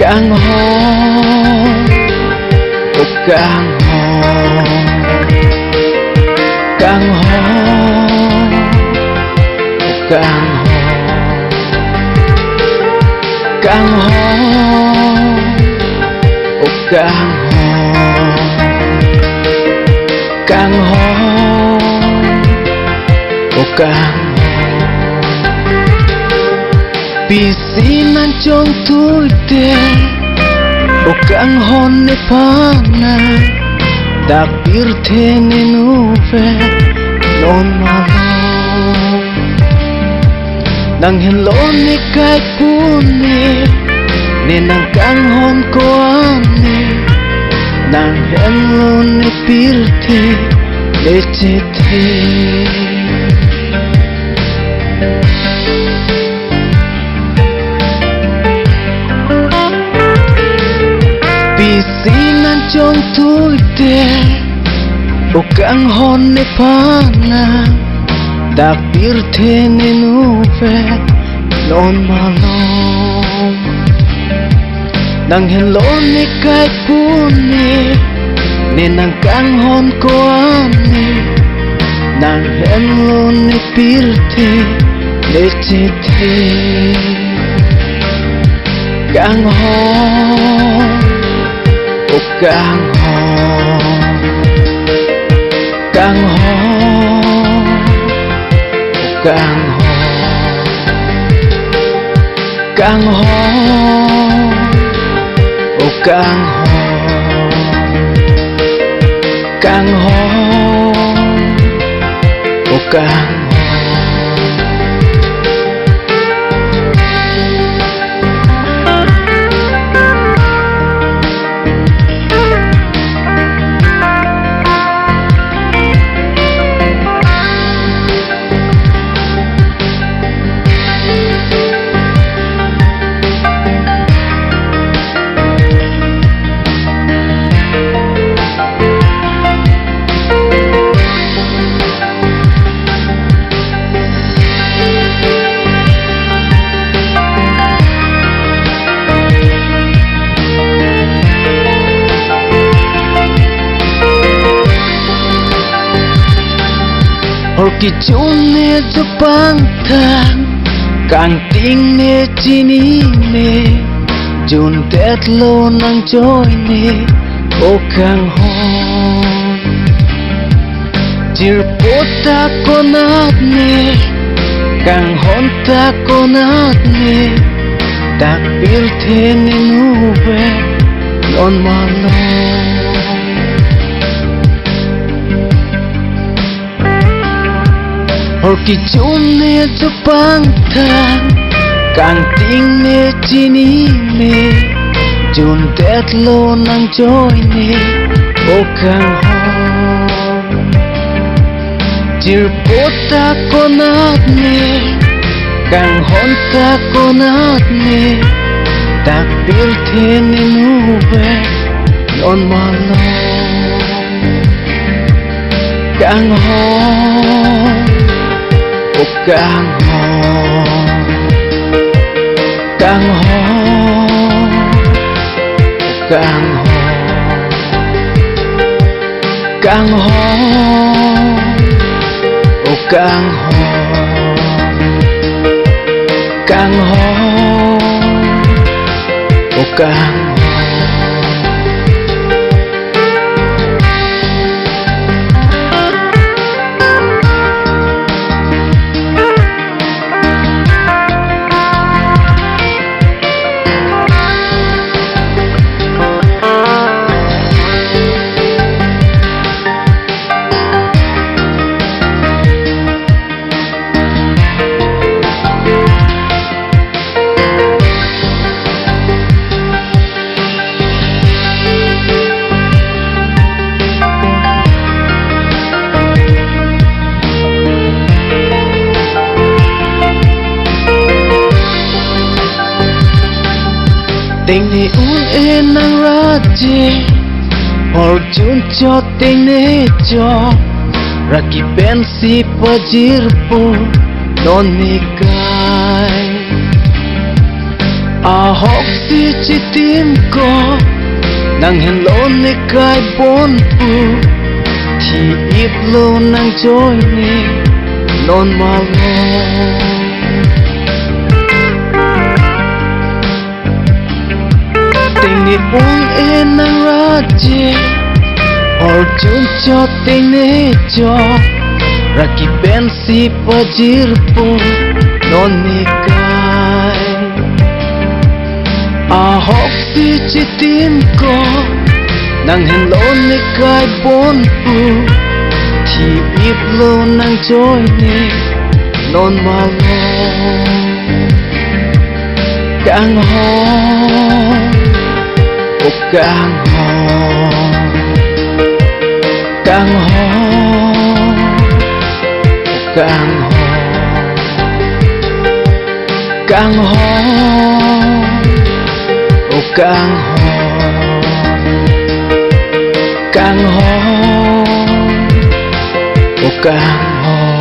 càng hò ô càng hò càng hò ô càng hò càng hò ô càng hò càng hò ô càng pisinan chong tui te o kang hon ne pana da pirte ne nuve non malo nang hen lo ne kai pune ne nang kang hon ko ane nang hen lo ne pirte le chete pisinan chong tui te o kang hon ne pana da pirte ne nuve non malom nang hen lo ne kai pune ne nang kang hon ko ane nang hen lo ne pirte le chete kang hon ô càng hò càng hò ô càng hò càng hò ô càng hò càng hò ô càng Orki chune Jepang thang càng ting ne chini ne chun tet lo nang joy ne o càng hon chir pota konat ne càng hon ta konat ne tak pil the ne nuve non malo Orki chune Jepang thang càng ting ne chini ne chun tet lo nang joy ne o càng hon chir pota konat ne càng hon ta konat ne tak pil the ne nuve non malo càng hon ô càng hò càng hò càng hò càng hò ô càng hò càng hò ô càng tình này uống e nang ra je or chun cho tình này cho ra ki ben si pajir po non ni kai hốc si chỉ tim có nàng hẹn lỗ nê cái bốn bù thì ít lâu nàng trôi nê non mà lo tình nê uống ê nàng ra chê or chun cho tình nê cho ra ki ben si pa jir pun non nê cái hốc si chỉ tim có nàng hẹn lỗ nê cái bốn bù thì ít lâu nàng trôi nê non mà lo càng hò càng hò càng hò càng hò càng hò càng hò càng hò càng hò